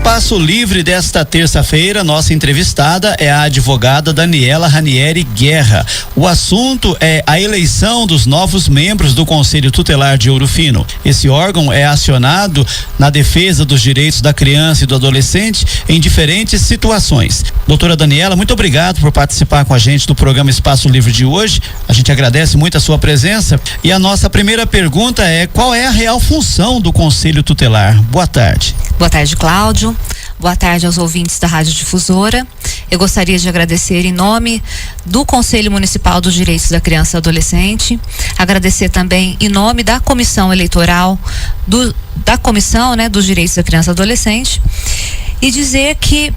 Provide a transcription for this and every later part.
Espaço Livre desta terça-feira, nossa entrevistada é a advogada Daniela Ranieri Guerra. O assunto é a eleição dos novos membros do Conselho Tutelar de Ouro Fino. Esse órgão é acionado na defesa dos direitos da criança e do adolescente em diferentes situações. Doutora Daniela, muito obrigado por participar com a gente do programa Espaço Livre de hoje. A gente agradece muito a sua presença e a nossa primeira pergunta é: qual é a real função do Conselho Tutelar? Boa tarde. Boa tarde, Cláudio. Boa tarde aos ouvintes da Rádio Difusora. Eu gostaria de agradecer em nome do Conselho Municipal dos Direitos da Criança e Adolescente, agradecer também em nome da Comissão Eleitoral da Comissão, dos Direitos da Criança e Adolescente, e dizer que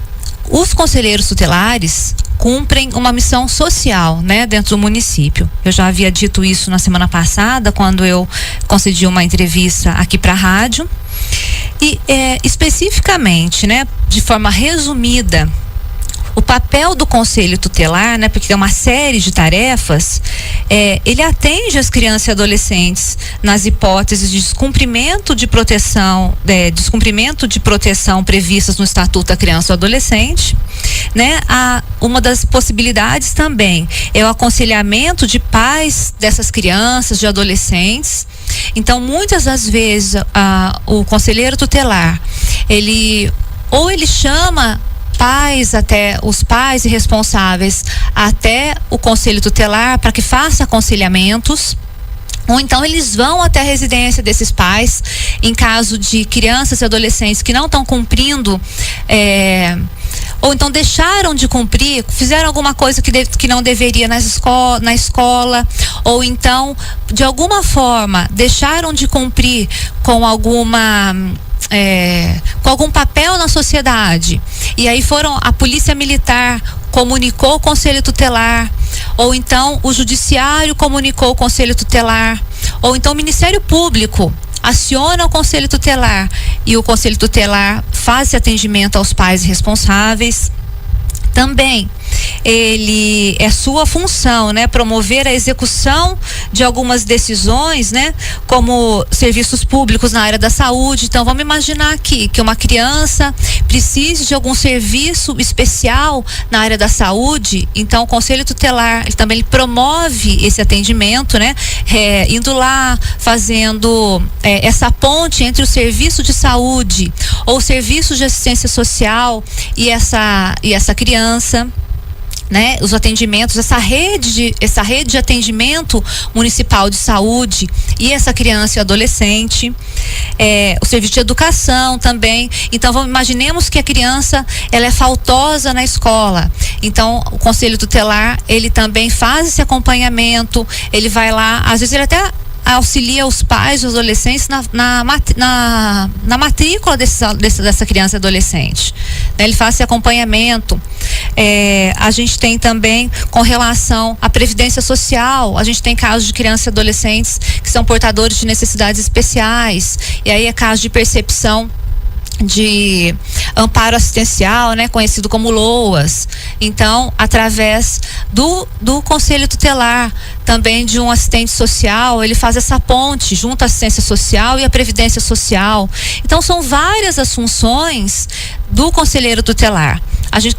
os conselheiros tutelares cumprem uma missão social, dentro do município. Eu já havia dito isso na semana passada, quando eu concedi uma entrevista aqui para a rádio. E especificamente, de forma resumida, o papel do Conselho Tutelar, porque é uma série de tarefas, ele atende as crianças e adolescentes nas hipóteses de descumprimento de proteção previstas no Estatuto da Criança e do Adolescente. Uma das possibilidades também é o aconselhamento de pais dessas crianças, de adolescentes. Então, muitas das vezes, o conselheiro tutelar, ele chama os pais e responsáveis até o Conselho Tutelar para que faça aconselhamentos, ou então eles vão até a residência desses pais em caso de crianças e adolescentes que não estão cumprindo, ou então deixaram de cumprir, fizeram alguma coisa que não deveria na escola, ou então de alguma forma deixaram de cumprir com algum papel na sociedade, e aí a polícia militar comunicou o Conselho Tutelar, ou então o judiciário comunicou o Conselho Tutelar, ou então o Ministério Público aciona o Conselho Tutelar e o Conselho Tutelar faz esse atendimento aos pais responsáveis. Também é sua função, promover a execução de algumas decisões, como serviços públicos na área da saúde. Então, vamos imaginar aqui que uma criança precise de algum serviço especial na área da saúde. Então, o Conselho Tutelar ele promove esse atendimento, indo lá, fazendo essa ponte entre o serviço de saúde ou o serviço de assistência social e essa criança. Os atendimentos, essa rede de atendimento municipal de saúde e essa criança e adolescente, o serviço de educação também. Então, imaginemos que a criança ela é faltosa na escola. Então, o Conselho Tutelar ele também faz esse acompanhamento. Ele vai lá, às vezes ele até auxilia os pais e os adolescentes na matrícula dessa criança e adolescente. Ele faz esse acompanhamento. A gente tem também, com relação à previdência social, a gente tem casos de crianças e adolescentes que são portadores de necessidades especiais, e aí é caso de percepção de amparo assistencial, conhecido como LOAS. Então, através do Conselho Tutelar, também de um assistente social, ele faz essa ponte junto à assistência social e à previdência social. Então, são várias as funções do conselheiro tutelar. A gente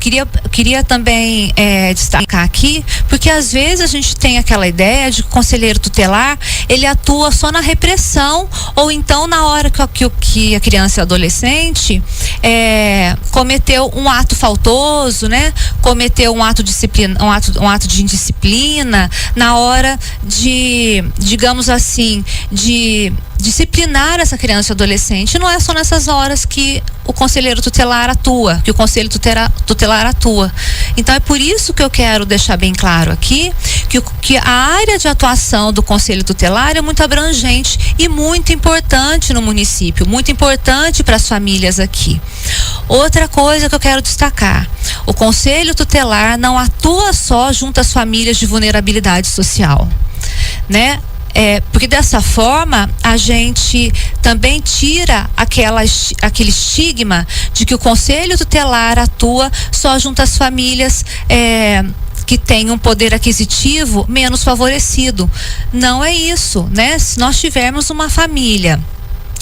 queria também destacar aqui, porque às vezes a gente tem aquela ideia de que o conselheiro tutelar ele atua só na repressão, ou então na hora que a criança e o adolescente cometeu um ato faltoso, cometeu um ato de indisciplina, na hora de, digamos assim, de disciplinar essa criança e adolescente. Não é só nessas horas que o conselheiro tutelar atua, que o conselho tutelar atua. Então, é por isso que eu quero deixar bem claro aqui que a área de atuação do conselho tutelar é muito abrangente e muito importante no município, muito importante para as famílias aqui. Outra coisa que eu quero destacar: o conselho tutelar não atua só junto às famílias de vulnerabilidade social, porque dessa forma a gente também tira aquele estigma de que o conselho tutelar atua só junto às famílias que têm um poder aquisitivo menos favorecido. Não é isso, Se nós tivermos uma família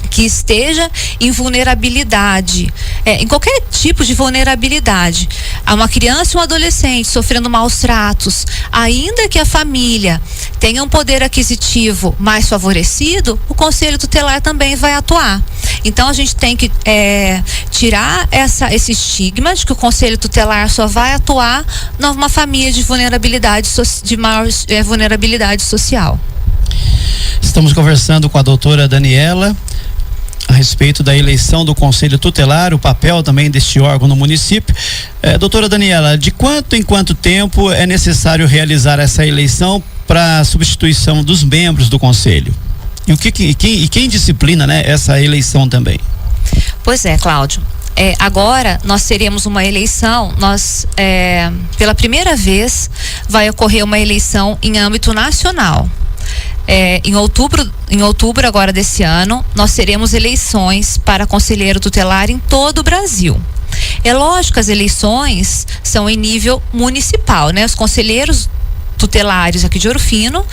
que esteja em vulnerabilidade, em qualquer tipo de vulnerabilidade, há uma criança e um adolescente sofrendo maus tratos, ainda que a família tenha um poder aquisitivo mais favorecido, o Conselho Tutelar também vai atuar. Então a gente tem que tirar esse estigma de que o Conselho Tutelar só vai atuar numa família de vulnerabilidade, de maior vulnerabilidade social. Estamos conversando com a doutora Daniela a respeito da eleição do Conselho Tutelar, o papel também deste órgão no município. Doutora Daniela, de quanto em quanto tempo é necessário realizar essa eleição para a substituição dos membros do Conselho? E quem disciplina, né, essa eleição também? Pois é, Cláudio. Agora nós teremos uma eleição, pela primeira vez vai ocorrer uma eleição em âmbito nacional. Em outubro agora desse ano, nós teremos eleições para conselheiro tutelar em todo o Brasil. É lógico que as eleições são em nível municipal, né? Os conselheiros tutelares aqui de Ouro Fino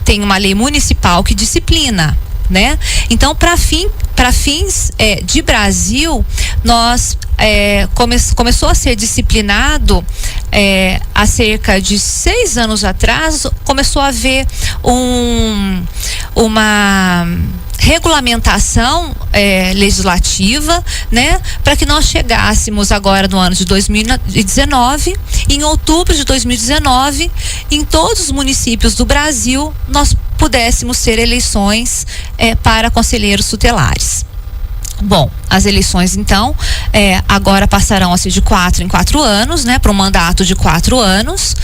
tem uma lei municipal que disciplina, né? Então, para fins de Brasil, nós começou a ser disciplinado há cerca de 6 anos atrás. Começou a haver uma regulamentação legislativa, né, para que nós chegássemos agora no ano de 2019, em outubro de 2019, em todos os municípios do Brasil, nós pudéssemos ter eleições para conselheiros tutelares. Bom, as eleições então agora passarão a ser de 4 em 4 anos, né, para um mandato de 4 anos.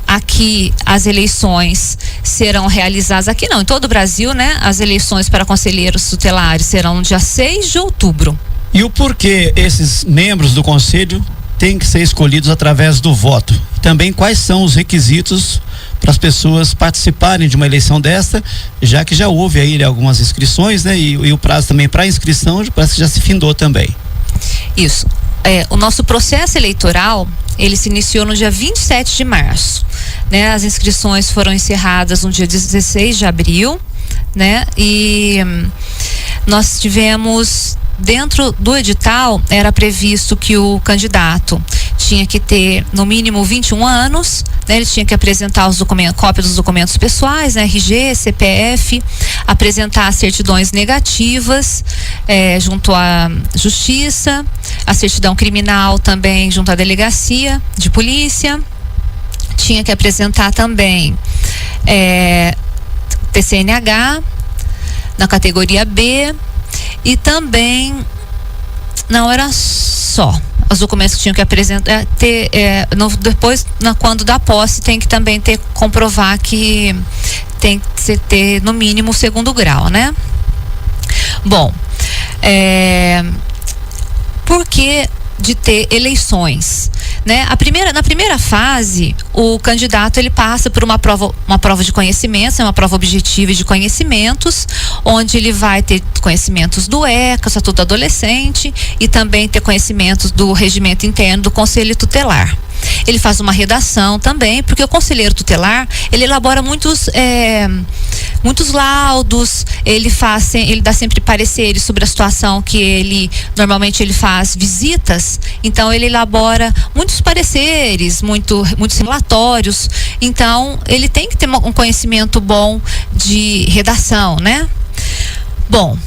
Aqui as eleições serão realizadas, aqui não, em todo o Brasil, né? As eleições para conselheiros tutelares serão no dia 6 de outubro. E o porquê esses membros do conselho têm que ser escolhidos através do voto? Também quais são os requisitos para as pessoas participarem de uma eleição desta, já que já houve aí algumas inscrições, né? E o prazo também para inscrição parece que já se findou também. Isso. O nosso processo eleitoral, ele se iniciou no dia 27 de março, né? As inscrições foram encerradas no dia 16 de abril, né? E nós tivemos, dentro do edital, era previsto que o candidato tinha que ter no mínimo 21 anos, né? Ele tinha que apresentar cópia dos documentos pessoais, né? RG, CPF, apresentar certidões negativas junto à justiça, a certidão criminal também junto à delegacia de polícia, tinha que apresentar também TCNH na categoria B, e também não era só os documentos que tinham que apresentar, quando dá posse, tem que também comprovar que tem que ter no mínimo o 2º grau, né? Bom, por que de ter eleições, né? Na primeira fase, o candidato ele passa por uma prova de conhecimentos, uma prova objetiva de conhecimentos, onde ele vai ter conhecimentos do ECA, Estatuto do Adolescente, e também ter conhecimentos do regimento interno do Conselho Tutelar. Ele faz uma redação também, porque o conselheiro tutelar, ele elabora muitos laudos, ele dá sempre pareceres sobre a situação que normalmente ele faz visitas, então ele elabora muitos pareceres, muitos relatórios, então ele tem que ter um conhecimento bom de redação, né? Bom,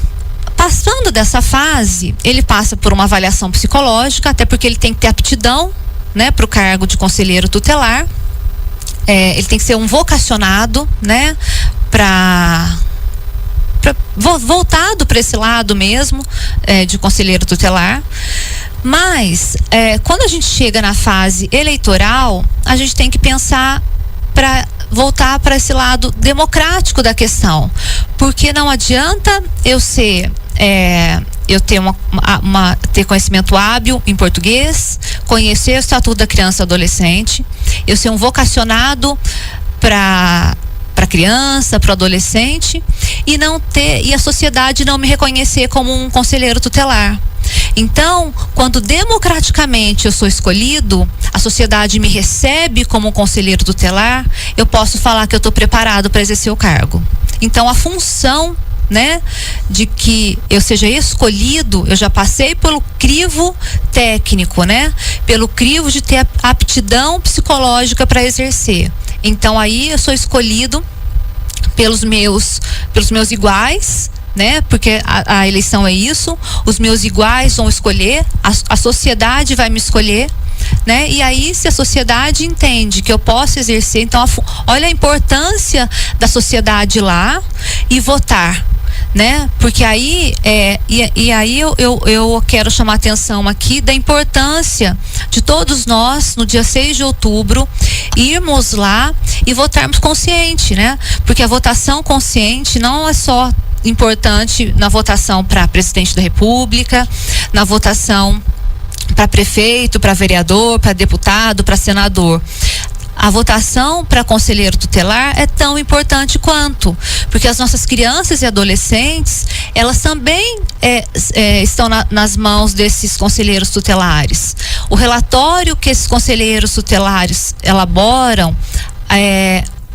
passando dessa fase, ele passa por uma avaliação psicológica, até porque ele tem que ter aptidão, né, para o cargo de conselheiro tutelar. Ele tem que ser um vocacionado, né, voltado para esse lado mesmo de conselheiro tutelar. Mas quando a gente chega na fase eleitoral, a gente tem que pensar para voltar para esse lado democrático da questão, porque não adianta eu ter conhecimento hábil em português, conhecer o Estatuto da Criança e Adolescente, eu ser um vocacionado para criança, para o adolescente, e a sociedade não me reconhecer como um conselheiro tutelar. Então, quando democraticamente eu sou escolhido, a sociedade me recebe como um conselheiro tutelar, eu posso falar que eu estou preparado para exercer o cargo. Então, a função, né, de que eu seja escolhido, eu já passei pelo crivo técnico, né, pelo crivo de ter aptidão psicológica para exercer. Então aí eu sou escolhido pelos meus iguais, né, porque a eleição é isso, os meus iguais vão escolher, a sociedade vai me escolher, né? E aí, se a sociedade entende que eu posso exercer, então olha a importância da sociedade lá e votar, né? Porque aí aí eu quero chamar a atenção aqui da importância de todos nós no dia 6 de outubro irmos lá e votarmos consciente, né? Porque a votação consciente não é só importante na votação para presidente da República, na votação para prefeito, para vereador, para deputado, para senador. A votação para conselheiro tutelar é tão importante quanto, porque as nossas crianças e adolescentes, elas também estão nas mãos desses conselheiros tutelares. O relatório que esses conselheiros tutelares elaboram,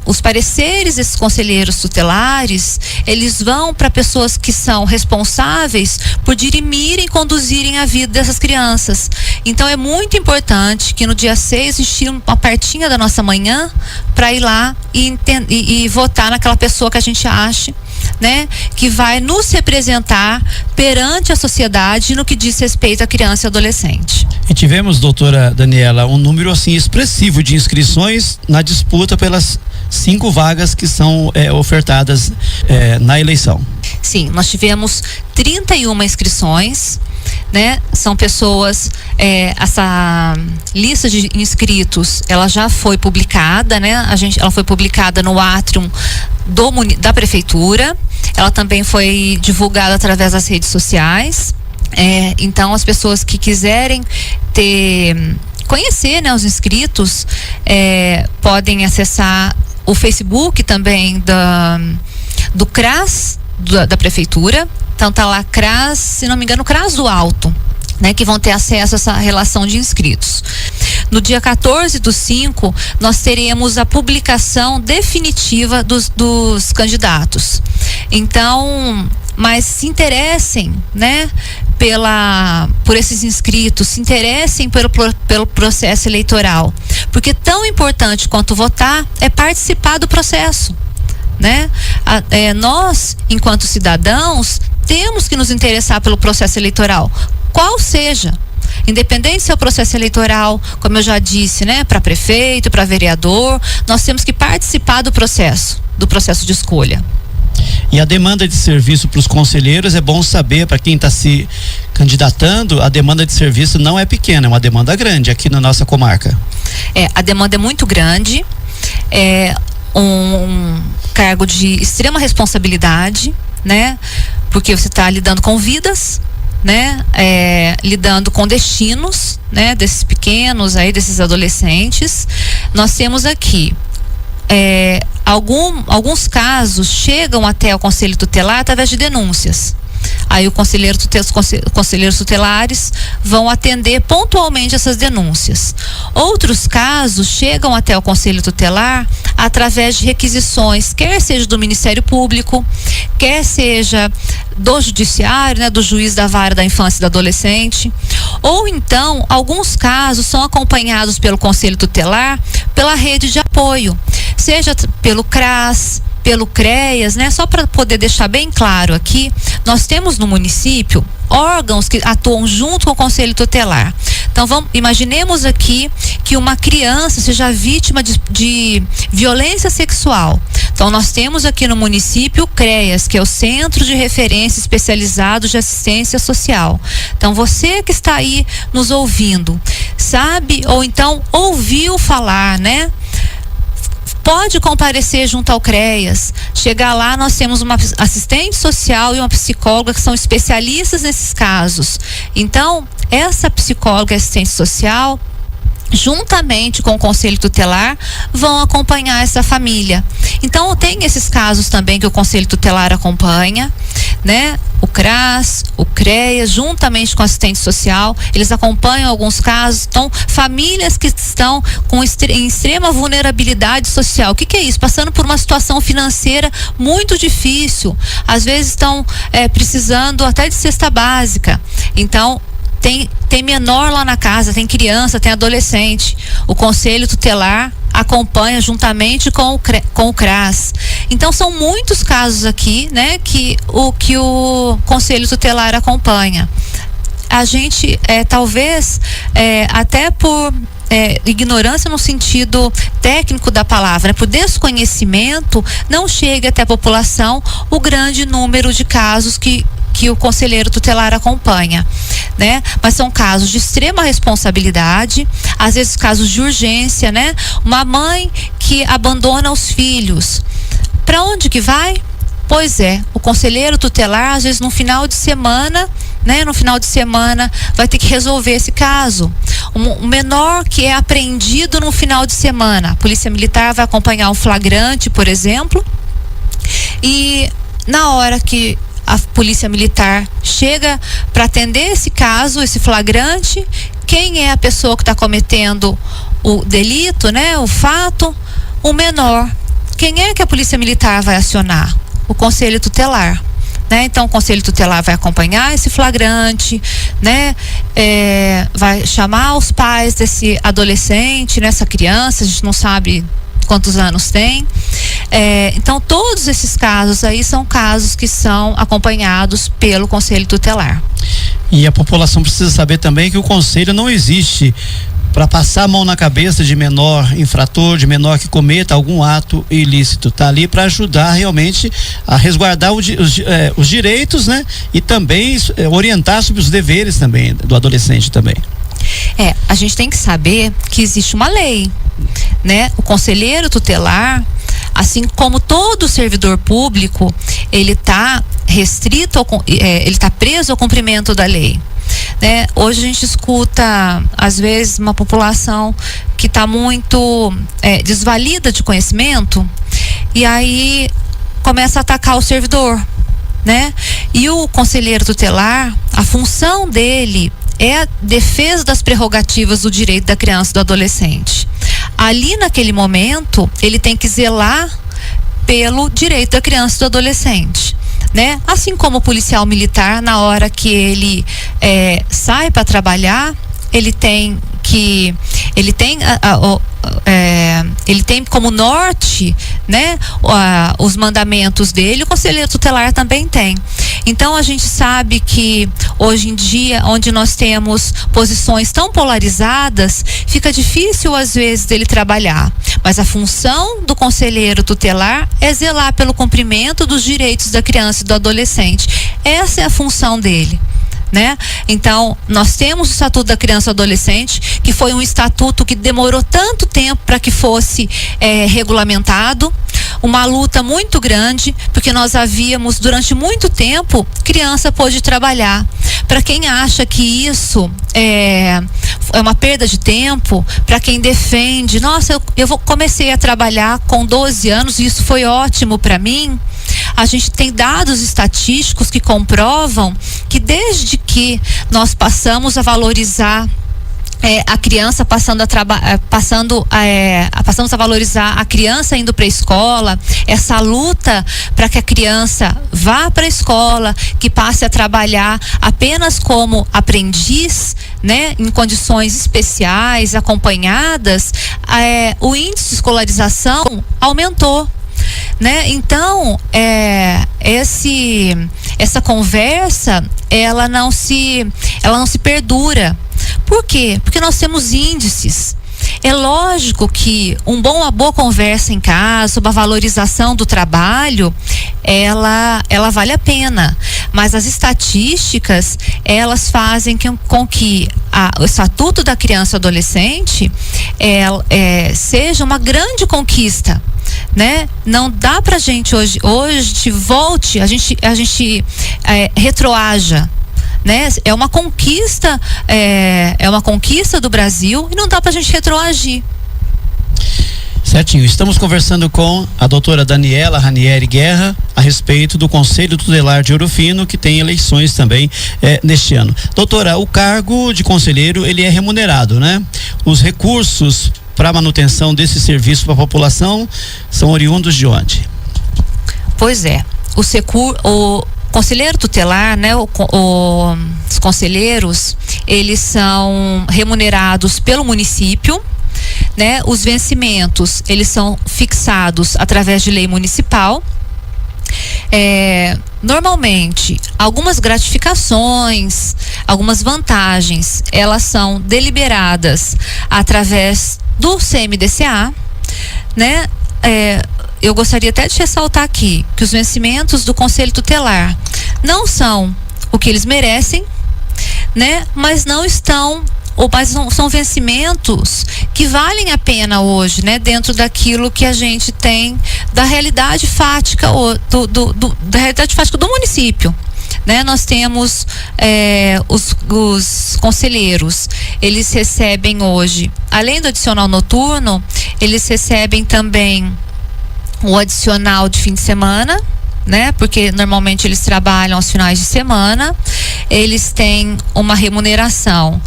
os pareceres desses conselheiros tutelares, eles vão para pessoas que são responsáveis por dirimirem e conduzirem a vida dessas crianças. Então é muito importante que no dia 6 existir uma partinha da nossa manhã para ir lá e votar naquela pessoa que a gente ache, né, que vai nos representar perante a sociedade no que diz respeito à criança e adolescente. E tivemos, doutora Daniela, um número assim expressivo de inscrições na disputa pelas 5 vagas que são ofertadas na eleição. Sim, nós tivemos 31 inscrições, né? São pessoas, essa lista de inscritos, ela já foi publicada, né? Ela foi publicada no Atrium da prefeitura. Ela também foi divulgada através das redes sociais. Então as pessoas que quiserem conhecer, né, os inscritos, podem acessar o Facebook também do CRAS da prefeitura. Então tá lá CRAS, se não me engano, CRAS do Alto, né, que vão ter acesso a essa relação de inscritos. No dia 14/5, nós teremos a publicação definitiva dos candidatos. Então, mas se interessem, né, por esses inscritos, se interessem pelo processo eleitoral, porque tão importante quanto votar é participar do processo, né? Nós, enquanto cidadãos, temos que nos interessar pelo processo eleitoral, qual seja, independente se é o processo eleitoral, como eu já disse, né, para prefeito, para vereador, nós temos que participar do processo de escolha. E a demanda de serviço para os conselheiros, é bom saber, para quem está se candidatando, a demanda de serviço não é pequena, é uma demanda grande aqui na nossa comarca. A demanda é muito grande, é um cargo de extrema responsabilidade, né? Porque você está lidando com vidas, né? Lidando com destinos, né? Desses pequenos aí, desses adolescentes. Nós temos aqui alguns casos chegam até o Conselho Tutelar através de denúncias. Aí os conselheiros tutelares vão atender pontualmente essas denúncias. Outros casos chegam até o Conselho Tutelar através de requisições, quer seja do Ministério Público, quer seja do Judiciário, né, do juiz da vara da infância e do adolescente, ou então alguns casos são acompanhados pelo Conselho Tutelar pela rede de apoio, seja pelo CRAS, pelo CREAS, né? Só para poder deixar bem claro aqui, nós temos no município órgãos que atuam junto com o Conselho Tutelar. Então imaginemos aqui que uma criança seja vítima de violência sexual. Então nós temos aqui no município o CREAS, que é o Centro de Referência Especializado de Assistência Social. Então você que está aí nos ouvindo, sabe ou então ouviu falar, né? Pode comparecer junto ao CREAS. Chegar lá, nós temos uma assistente social e uma psicóloga que são especialistas nesses casos. Então, essa psicóloga e assistente social, juntamente com o Conselho Tutelar, vão acompanhar essa família. Então, tem esses casos também que o Conselho Tutelar acompanha, né? O CRAS, o CREAS, juntamente com o assistente social, eles acompanham alguns casos. Então, famílias que estão em extrema vulnerabilidade social. O que é isso? Passando por uma situação financeira muito difícil. Às vezes estão precisando até de cesta básica. Então, tem menor lá na casa, tem criança, tem adolescente. O Conselho Tutelar acompanha juntamente com o CRAS. Então são muitos casos aqui, né, que o Conselho Tutelar acompanha. A gente talvez até por ignorância no sentido técnico da palavra, por desconhecimento, não chega até a população o grande número de casos que o conselheiro tutelar acompanha, né? Mas são casos de extrema responsabilidade, às vezes casos de urgência, né? Uma mãe que abandona os filhos, para onde que vai? Pois é, o conselheiro tutelar, às vezes no final de semana, né? No final de semana vai ter que resolver esse caso. Um menor que é apreendido no final de semana, a polícia militar vai acompanhar um flagrante, por exemplo, e na hora que a polícia militar chega para atender esse caso, esse flagrante, quem é a pessoa que está cometendo o delito, né? O fato, o menor. Quem é que a polícia militar vai acionar? O conselho tutelar, né? Então o conselho tutelar vai acompanhar esse flagrante, né? Vai chamar os pais desse adolescente, nessa criança, a gente não sabe quantos anos tem. Então todos esses casos aí são casos que são acompanhados pelo Conselho Tutelar. E a população precisa saber também que o Conselho não existe para passar a mão na cabeça de menor infrator, de menor que cometa algum ato ilícito. Está ali para ajudar realmente a resguardar os direitos, né? E também orientar sobre os deveres também do adolescente também. A gente tem que saber que existe uma lei, né? O conselheiro tutelar, assim como todo servidor público, ele está restrito, ele está preso ao cumprimento da lei, né? Hoje a gente escuta, às vezes, uma população que está muito desvalida de conhecimento, e aí começa a atacar o servidor, né? E o conselheiro tutelar, a função dele é a defesa das prerrogativas do direito da criança e do adolescente. Ali naquele momento, ele tem que zelar pelo direito da criança e do adolescente, né? Assim como o policial militar, na hora que ele sai para trabalhar, ele tem como norte, né, os mandamentos dele. O conselheiro tutelar também tem. Então a gente sabe que hoje em dia, onde nós temos posições tão polarizadas, fica difícil às vezes dele trabalhar, mas a função do conselheiro tutelar é zelar pelo cumprimento dos direitos da criança e do adolescente. Essa é a função dele, né? Então, nós temos o Estatuto da Criança e do Adolescente, que foi um estatuto que demorou tanto tempo para que fosse regulamentado, uma luta muito grande, porque nós havíamos, durante muito tempo, criança pôde trabalhar. Para quem acha que isso é uma perda de tempo, para quem defende, nossa, eu comecei a trabalhar com 12 anos e isso foi ótimo para mim. A gente tem dados estatísticos que comprovam que desde que nós passamos a valorizar a criança, passamos a valorizar a criança indo para a escola, essa luta para que a criança vá para a escola, que passe a trabalhar apenas como aprendiz, né, em condições especiais, acompanhadas, o índice de escolarização aumentou, né? Então, essa conversa, ela não se perdura. Por quê? Porque nós temos índices. É lógico que uma boa conversa em casa, sobre a valorização do trabalho, ela vale a pena. Mas as estatísticas, elas fazem com que o Estatuto da Criança e Adolescente seja uma grande conquista, né? Não dá pra gente hoje a gente volte, a gente retroaja, né? É uma conquista do Brasil e não dá pra gente retroagir. Certinho, estamos conversando com a doutora Daniela Ranieri Guerra a respeito do Conselho Tutelar de Ouro Fino, que tem eleições também neste ano. Doutora, o cargo de conselheiro, ele é remunerado, né? Os recursos para manutenção desse serviço para a população são oriundos de onde? Pois é, o conselheiro tutelar, né, os conselheiros, eles são remunerados pelo município, né? Os vencimentos, eles são fixados através de lei municipal. Normalmente, algumas gratificações, algumas vantagens, elas são deliberadas através do CMDCA, né? Eu gostaria até de ressaltar aqui que os vencimentos do Conselho Tutelar não são o que eles merecem, né? Mas são vencimentos que valem a pena hoje, né? Dentro daquilo que a gente tem da realidade fática da realidade fática do município, né? Nós temos os conselheiros, eles recebem hoje, além do adicional noturno, eles recebem também o adicional de fim de semana, né? Porque normalmente eles trabalham aos finais de semana. Eles têm uma remuneração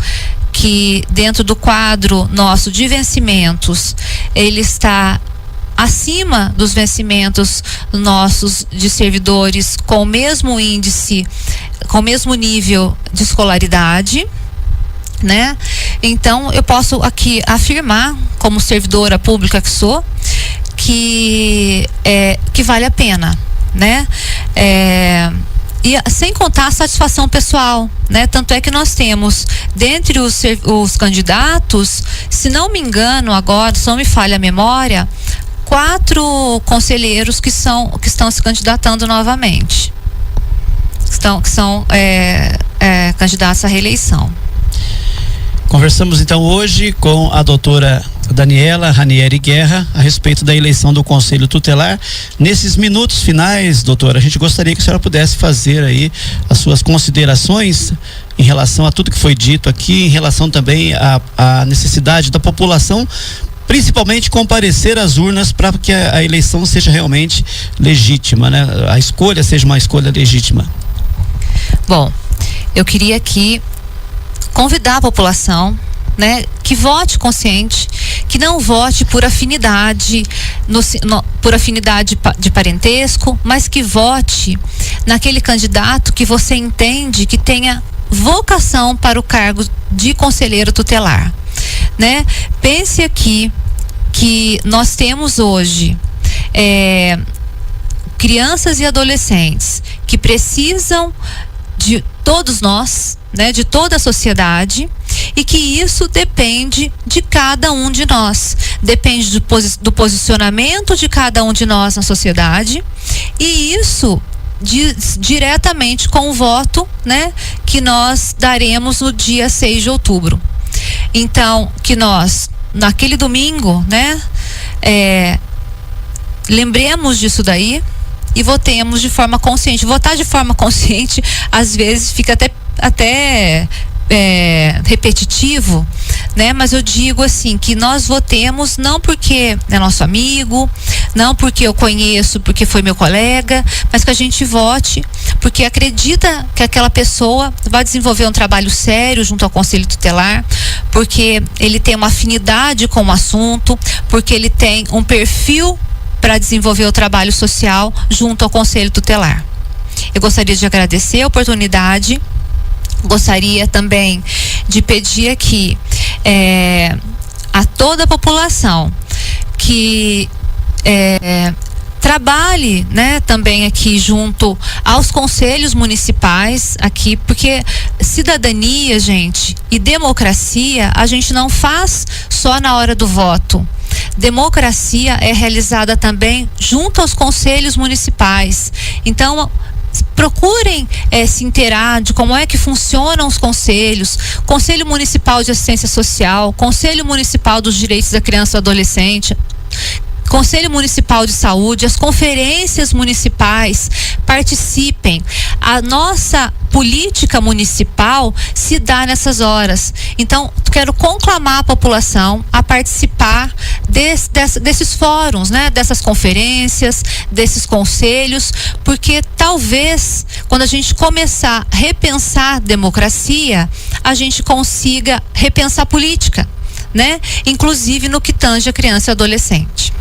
que, dentro do quadro nosso de vencimentos, ele está acima dos vencimentos nossos de servidores com o mesmo índice, com o mesmo nível de escolaridade, né? Então, eu posso aqui afirmar, como servidora pública que sou, que vale a pena, né? E sem contar a satisfação pessoal, né? Tanto é que nós temos, dentre os candidatos, se não me engano agora, se não me falha a memória, 4 conselheiros que estão se candidatando novamente, que são candidatos à reeleição. Conversamos então hoje com a doutora Daniela Ranieri Guerra a respeito da eleição do Conselho Tutelar. Nesses minutos finais, doutora, a gente gostaria que a senhora pudesse fazer aí as suas considerações em relação a tudo que foi dito aqui, em relação também à necessidade da população, principalmente comparecer às urnas para que a eleição seja realmente legítima, né? A escolha seja uma escolha legítima. Bom, eu queria aqui convidar a população, né, que vote consciente, que não vote por afinidade, por afinidade de parentesco, mas que vote naquele candidato que você entende que tenha vocação para o cargo de conselheiro tutelar, né? Pense aqui que nós temos hoje crianças e adolescentes que precisam de todos nós, né, de toda a sociedade, e que isso depende de cada um de nós, depende do posicionamento de cada um de nós na sociedade, e isso diretamente com o voto, né, que nós daremos no dia 6 de outubro. Então, que nós, naquele domingo, né, lembremos disso daí e votemos de forma consciente. Votar de forma consciente, às vezes, fica até repetitivo, né? Mas eu digo assim, que nós votemos não porque é nosso amigo, não porque eu conheço, porque foi meu colega, mas que a gente vote porque acredita que aquela pessoa vai desenvolver um trabalho sério junto ao Conselho Tutelar, porque ele tem uma afinidade com o assunto, porque ele tem um perfil para desenvolver o trabalho social junto ao Conselho Tutelar. Eu gostaria de agradecer a oportunidade, gostaria também de pedir aqui a toda a população que trabalhe, né, também aqui junto aos conselhos municipais aqui, porque cidadania, gente, e democracia a gente não faz só na hora do voto. Democracia é realizada também junto aos conselhos municipais. Então, procurem se inteirar de como é que funcionam os conselhos, Conselho Municipal de Assistência Social, Conselho Municipal dos Direitos da Criança e do Adolescente, Conselho Municipal de Saúde, as conferências municipais, participem. A nossa política municipal se dá nessas horas. Então, quero conclamar a população a participar desses fóruns, né? Dessas conferências, desses conselhos, porque talvez, quando a gente começar a repensar a democracia, a gente consiga repensar a política, né? Inclusive no que tange a criança e adolescente.